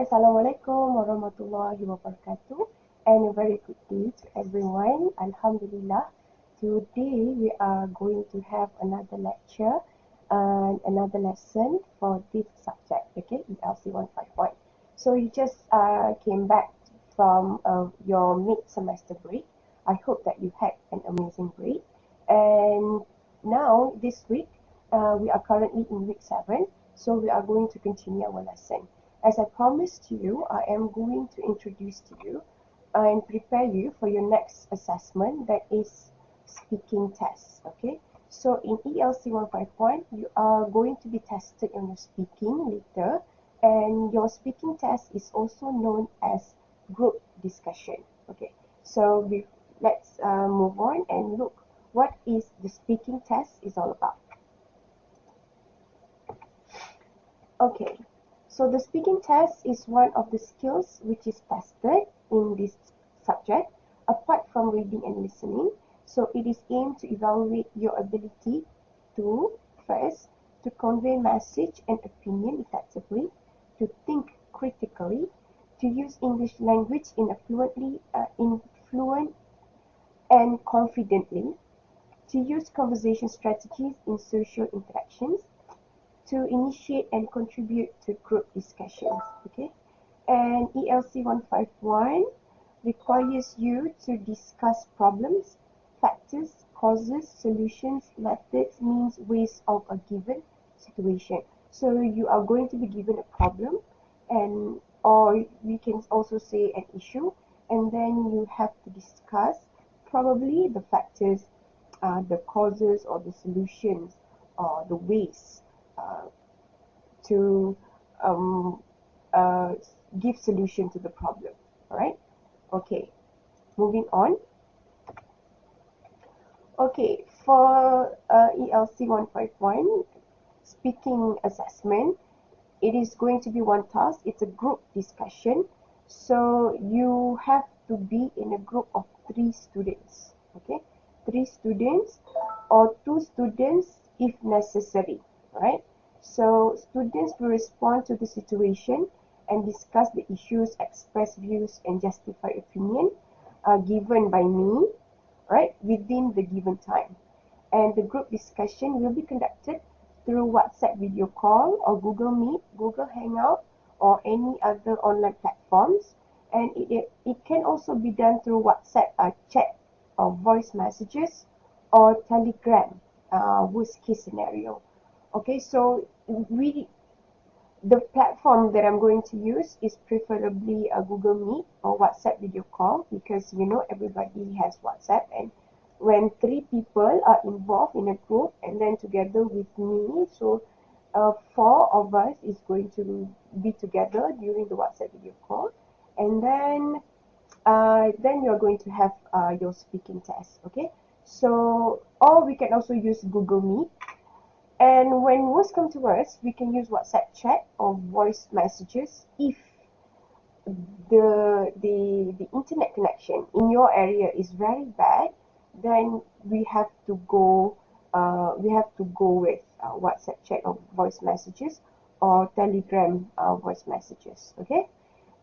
Assalamualaikum warahmatullahi wabarakatuh, and a very good day to everyone. Alhamdulillah. Today we are going to have another lecture and another lesson for this subject, okay, ELC151. So you just came back from your mid-semester break. I hope that you had an amazing break. And now this week, we are currently in week 7, so we are going to continue our lesson. As I promised you, I am going to introduce to you and prepare you for your next assessment, that is speaking test. Okay, so in ELC 151, you are going to be tested on your speaking later, and your speaking test is also known as group discussion. Okay, so let's move on and look what is the speaking test is all about. Okay. So the speaking test is one of the skills which is tested in this subject, apart from reading and listening. So it is aimed to evaluate your ability to, first, to convey message and opinion effectively, to think critically, to use English language in fluent and confidently, to use conversation strategies in social interactions, to initiate and contribute to group discussions, okay? And ELC 151 requires you to discuss problems, factors, causes, solutions, methods, means, ways of a given situation. So you are going to be given a problem, and or we can also say an issue, and then you have to discuss probably the factors, the causes or the solutions, or the ways to give solution to the problem. Alright? Okay, moving on. Okay, for ELC 151 speaking assessment, it is going to be one task. It's a group discussion. So you have to be in a group of 3 students. Okay, 3 students or 2 students if necessary. Right? So students will respond to the situation and discuss the issues, express views, and justify opinion given by me, right, within the given time. And the group discussion will be conducted through WhatsApp video call or Google Meet, Google Hangout, or any other online platforms. And it can also be done through WhatsApp chat or voice messages or Telegram, worst case scenario. Okay, so the platform that I'm going to use is preferably a Google Meet or WhatsApp video call, because everybody has WhatsApp, and when 3 people are involved in a group and then together with me, so 4 of us is going to be together during the WhatsApp video call, and then you're going to have your speaking test. Okay, so or we can also use Google Meet. And when worse come to worse, we can use WhatsApp chat or voice messages if the internet connection in your area is very bad. Then we have to go with WhatsApp chat or voice messages, or Telegram voice messages. Okay,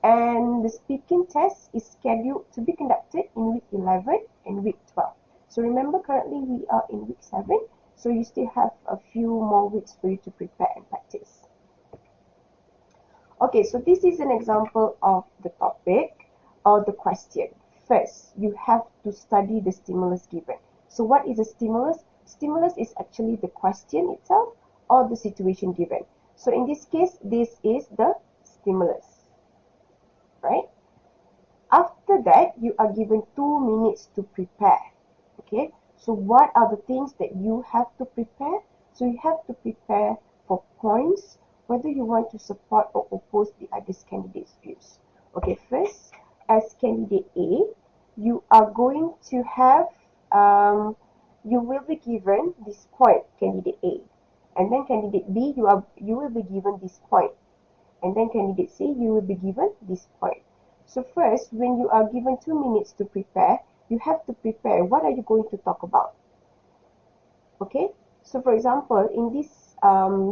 and the speaking test is scheduled to be conducted in week 11 and week 12. So remember, currently we are in week 7. So you still have a few more weeks for you to prepare and practice. Okay, so this is an example of the topic or the question. First, you have to study the stimulus given. So what is a stimulus? Stimulus is actually the question itself or the situation given. So in this case, this is the stimulus, right? After that, you are given 2 minutes to prepare. Okay. So what are the things that you have to prepare? So you have to prepare for points, whether you want to support or oppose the other candidate's views. Okay, first, as candidate A, you are going to have, you will be given this point, candidate A. And then candidate B, you will be given this point. And then candidate C, you will be given this point. So first, when you are given 2 minutes to prepare, you have to prepare what are you going to talk about. Okay, so for example, in this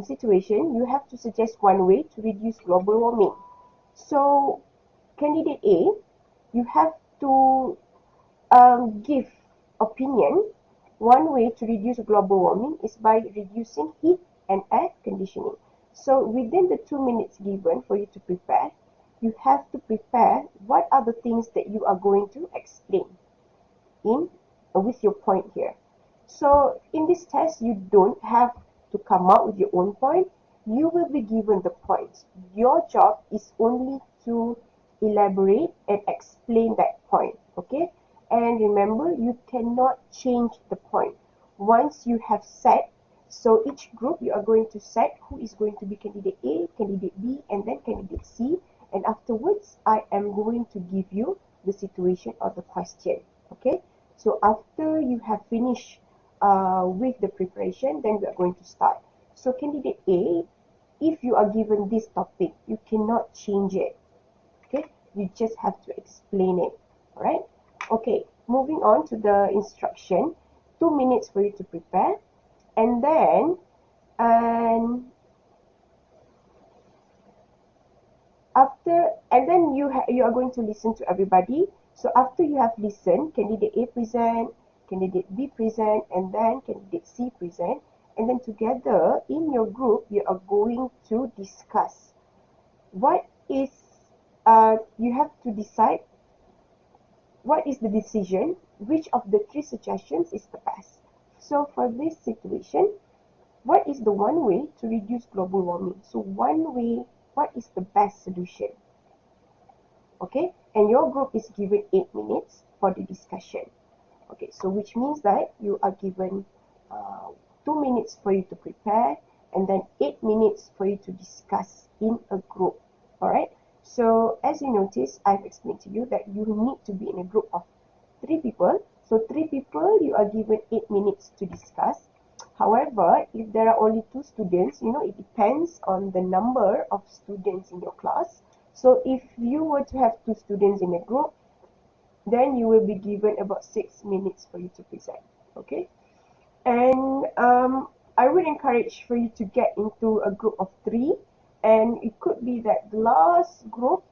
situation, you have to suggest one way to reduce global warming. So candidate A, you have to give opinion. One way to reduce global warming is by reducing heat and air conditioning. So within the 2 minutes given for you to prepare, you have to prepare what are the things that you are going to explain in with your point here. So in this test, you don't have to come up with your own point. You will be given the points. Your job is only to elaborate and explain that point. Okay? And remember, you cannot change the point. Once you have set, so each group you are going to set who is going to be candidate A, candidate B, and then candidate C. And afterwards, I am going to give you the situation or the question. Okay? So after you have finished with the preparation, then we are going to start. So candidate A, if you are given this topic, you cannot change it. Okay, you just have to explain it. All right. Okay, moving on to the instruction. 2 minutes for you to prepare, and then you are going to listen to everybody. So after you have listened, candidate A present, candidate B present, and then candidate C present, and then together in your group you are going to discuss what is you have to decide what is the decision, which of the three suggestions is the best. So for this situation, what is the one way to reduce global warming? So one way, what is the best solution? Okay, and your group is given 8 minutes for the discussion. Okay, so which means that you are given 2 minutes for you to prepare, and then 8 minutes for you to discuss in a group. Alright, so as you notice, I've explained to you that you need to be in a group of 3 people. So 3 people, you are given 8 minutes to discuss. However, if there are only 2 students, it depends on the number of students in your class. So if you were to have 2 students in a group, then you will be given about 6 minutes for you to present. Okay, and I would encourage for you to get into a group of 3, and it could be that the last group,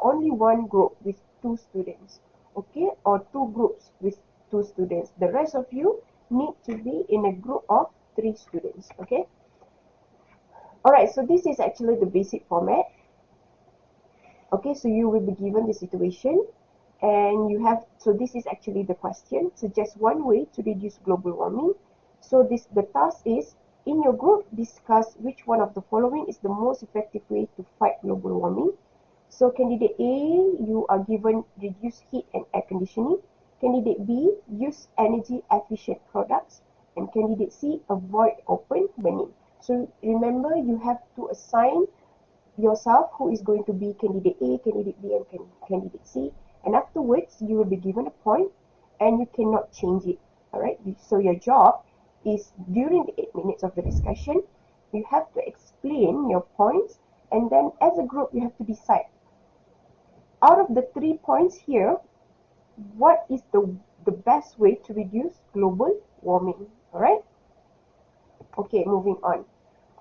only one group with 2 students, okay, or 2 groups with 2 students. The rest of you need to be in a group of 3 students. Okay, alright, so this is actually the basic format. Okay, so you will be given the situation, and so this is actually the question. Suggest one way to reduce global warming. So the task is, in your group, discuss which one of the following is the most effective way to fight global warming. So candidate A, you are given reduce heat and air conditioning. Candidate B, use energy efficient products. And candidate C, avoid open burning. So remember, you have to assign yourself who is going to be candidate A, candidate B, and candidate C. And afterwards, you will be given a point, and you cannot change it. Alright, so your job is, during the 8 minutes of the discussion, you have to explain your points, and then as a group, you have to decide, out of the 3 points here, what is the best way to reduce global warming. Alright, okay, moving on.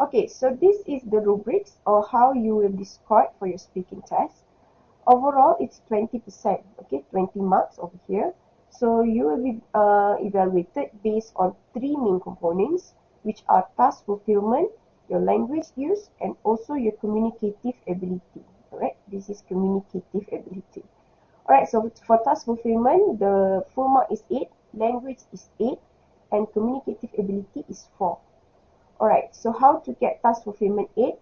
Okay, so this is the rubrics, or how you will be scored for your speaking test. Overall, it's 20%, okay, 20 marks over here. So you will be evaluated based on 3 main components, which are task fulfillment, your language use, and also your communicative ability. Alright, this is communicative ability. Alright, so for task fulfillment, the full mark is 8, language is 8, and communicative ability is 4. Alright, so how to get task fulfillment 8?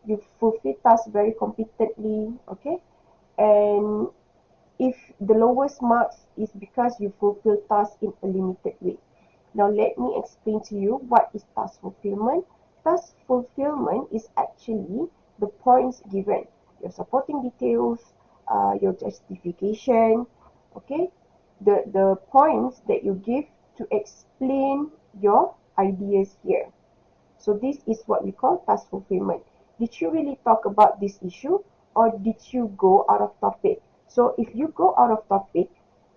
You fulfill tasks very competently, okay? And if the lowest marks is because you fulfill tasks in a limited way. Now let me explain to you what is task fulfillment. Task fulfillment is actually the points given, your supporting details, your justification, okay? The points that you give to explain your ideas here. So this is what we call task fulfillment. Did you really talk about this issue, or did you go out of topic? So if you go out of topic,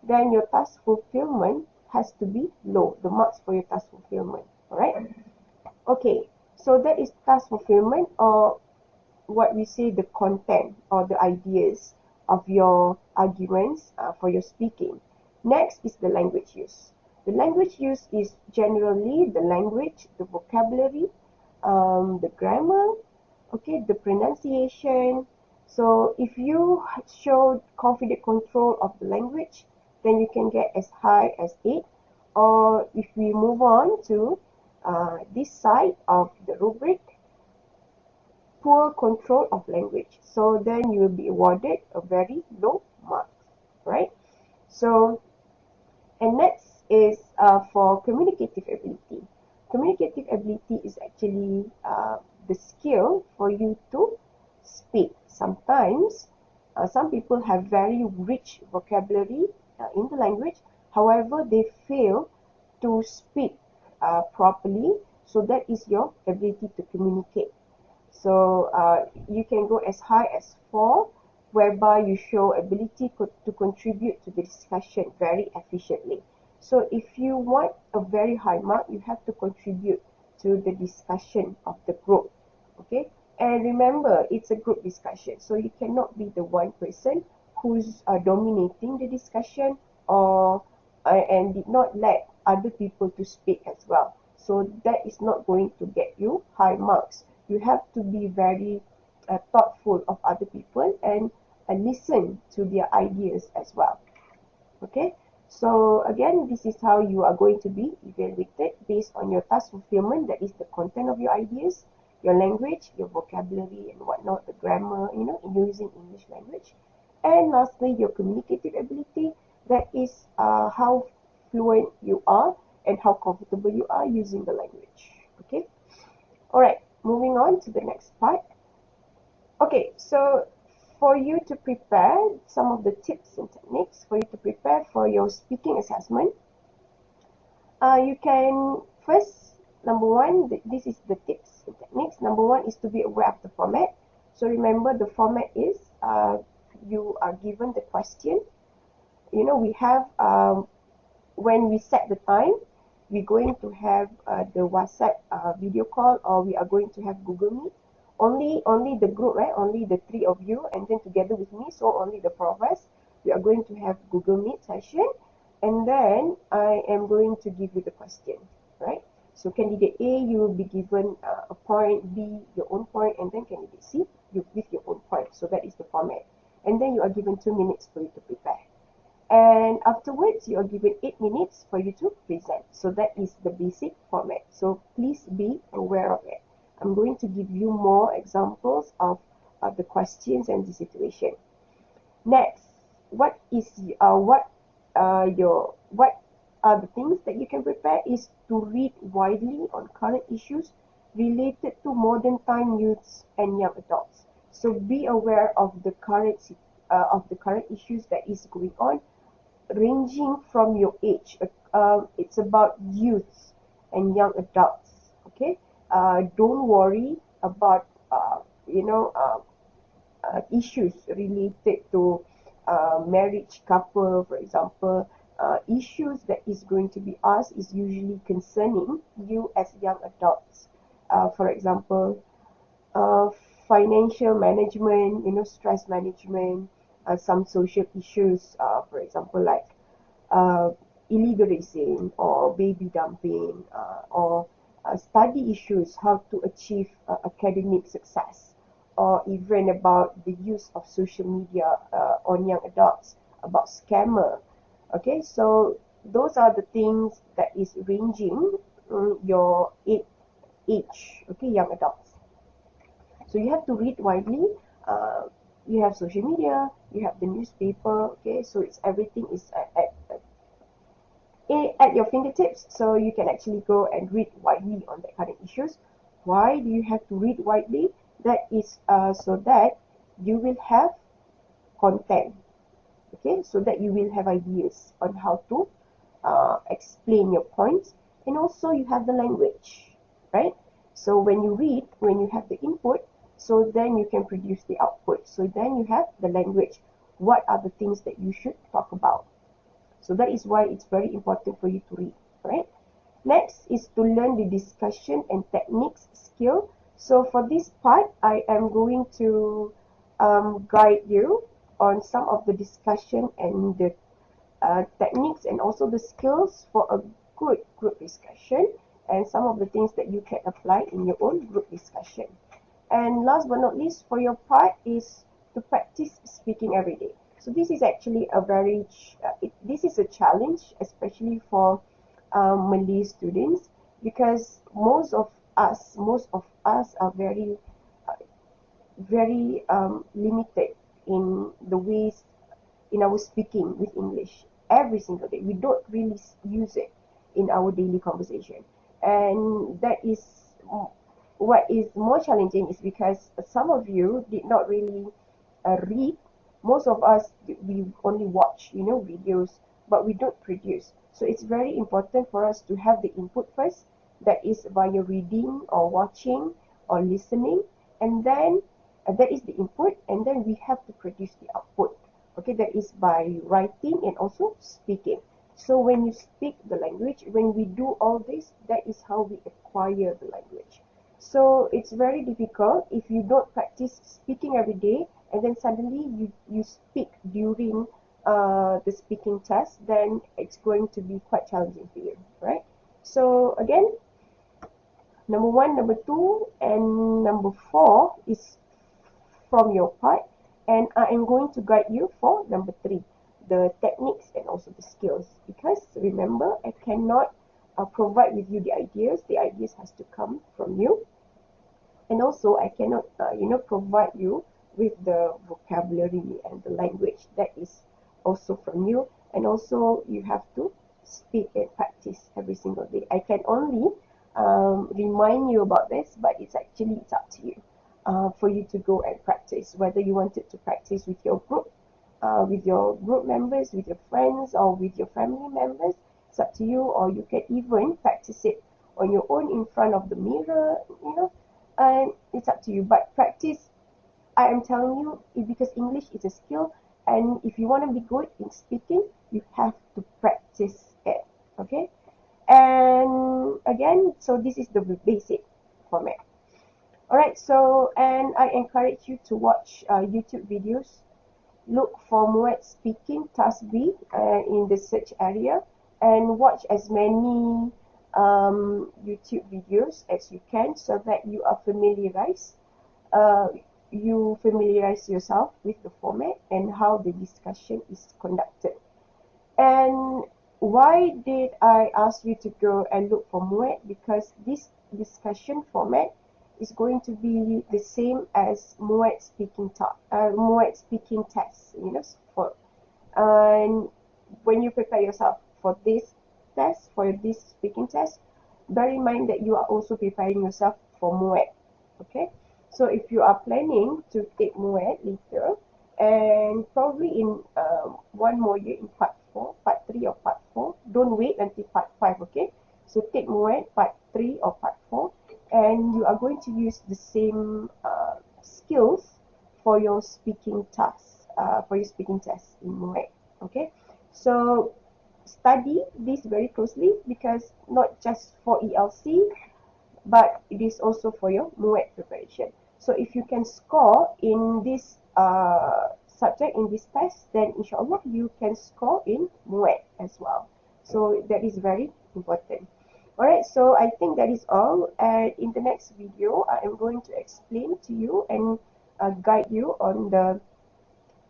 then your task fulfillment has to be low, the marks for your task fulfillment. Alright? Okay, so that is task fulfillment, or what we say, the content or the ideas of your arguments for your speaking. Next is the language use. The language use is generally the language, the vocabulary, the grammar, okay, the pronunciation. So if you show confident control of the language, then you can get as high as 8. Or if we move on to this side of the rubric, poor control of language. So then you will be awarded a very low mark, right? So, and next is for communicative ability. Communicative ability is actually the skill for you to speak. Sometimes some people have very rich vocabulary in the language, however they fail to speak properly, so that is your ability to communicate. So you can go as high as 4, whereby you show ability to contribute to the discussion very efficiently. So if you want a very high mark, you have to contribute to the discussion of the group. Okay, and remember, it's a group discussion, so you cannot be the one person who's dominating the discussion, or and did not let other people to speak as well. So that is not going to get you high marks. You have to be very thoughtful of other people and listen to their ideas as well. Okay, so again, this is how you are going to be evaluated based on your task fulfillment, that is the content of your ideas, your language, your vocabulary and whatnot, the grammar, in using English language. And lastly, your communicative ability, that is how fluent you are and how comfortable you are using the language. Okay, alright, moving on to the next part. Okay, so for you to prepare, some of the tips and techniques for you to prepare for your speaking assessment, you can first, number one, this is the tips and techniques. Number one is to be aware of the format. So remember, the format is you are given the question. We have when we set the time, we're going to have the WhatsApp video call, or we are going to have Google Meet. Only the group, right? Only the 3 of you, and then together with me, so only the 4 of us. We are going to have Google Meet session, and then I am going to give you the question, right? So candidate A, you will be given a point, B, your own point, and then candidate C, you give your own point. So that is the format. And then you are given 2 minutes for you to prepare. And afterwards, you are given 8 minutes for you to present. So that is the basic format. So please be aware of it. I'm going to give you more examples of the questions and the situation. Next, what are the things that you can prepare is to read widely on current issues related to modern time youths and young adults. So be aware of the current issues that is going on, ranging from your age. It's about youths and young adults. Okay, don't worry about issues related to marriage couple, for example. Issues that is going to be asked is usually concerning you as young adults. For example, financial management, stress management, some social issues, for example, like illegal racing or baby dumping, or study issues, how to achieve academic success, or even about the use of social media on young adults, about scammer. Okay, so those are the things that is ranging your age, okay, young adults. So you have to read widely. You have social media, you have the newspaper, okay, so everything is at your fingertips, so you can actually go and read widely on that kind of issues. Why do you have to read widely? That is so that you will have content, okay, so that you will have ideas on how to explain your points, and also you have the language, right? So when you read, when you have the input, so then you can produce the output. So then you have the language. What are the things that you should talk about? So that is why it's very important for you to read, right? Next is to learn the discussion and techniques skill. So for this part, I am going to guide you on some of the discussion and the techniques and also the skills for a good group discussion, and some of the things that you can apply in your own group discussion. And last but not least, for your part is to practice speaking every day. So this is actually a very this is a challenge, especially for Malay students, because most of us are uh, very limited in the ways in our speaking with English every single day. We don't really use it in our daily conversation, and that is what is more challenging is because some of you did not really read. Most of us, we only watch, videos, but we don't produce. So it's very important for us to have the input first, that is via reading or watching or listening, and then that is the input, and then we have to produce the output. Okay, that is by writing and also speaking. So when you speak the language, when we do all this, that is how we acquire the language. So it's very difficult if you don't practice speaking every day, and then suddenly you speak during the speaking test, then it's going to be quite challenging for you, right? So again, number 1, number 2, and number 4 is from your part, and I am going to guide you for number 3, the techniques and also the skills, because remember, I cannot provide with you the ideas has to come from you, and also I cannot provide you with the vocabulary and the language, that is also from you, and also you have to speak and practice every single day. I can only remind you about this, but it's up to you for you to go and practice, whether you wanted to practice with your group members, with your friends, or with your family members. It's up to you, or you can even practice it on your own in front of the mirror, and it's up to you. But practice, I am telling you, because English is a skill, and if you want to be good in speaking, you have to practice it. Okay? And again, so this is the basic format. Alright, so, and I encourage you to watch YouTube videos. Look for Moet Speaking Task B in the search area, and watch as many YouTube videos as you can, so that uh, you familiarize yourself with the format and how the discussion is conducted. And why did I ask you to go and look for Moet? Because this discussion format is going to be the same as Moet speaking test. And when you prepare yourself for this test, for this speaking test, bear in mind that you are also preparing yourself for Moet. Okay, so if you are planning to take Moet later, and probably in one more year, in part 3 or part 4, don't wait until part 5. Okay, so take Moet part 3 or part 4, and you are going to use the same skills for your speaking task, test in Moet. Okay, so study this very closely, because not just for ELC, but it is also for your Moet preparation. So if you can score in this subject, in this test, then inshallah you can score in Moet as well. So that is very important. Alright, so I think that is all, and in the next video I am going to explain to you and guide you on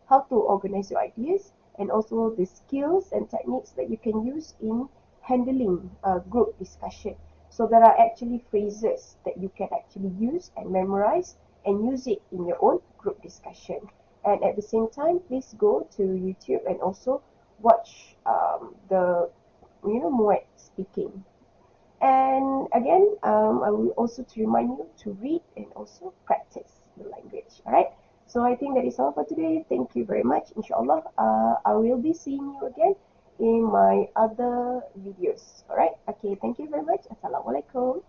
how to organize your ideas, and also the skills and techniques that you can use in handling group discussion. So there are actually phrases that you can actually use and memorize and use it in your own group discussion. And at the same time, please go to YouTube and also watch the Moet speaking. And again, I will also to remind you to read and also practice the language. Alright, so I think that is all for today. Thank you very much. Inshallah, I will be seeing you again in my other videos. Alright, okay, thank you very much. Assalamualaikum.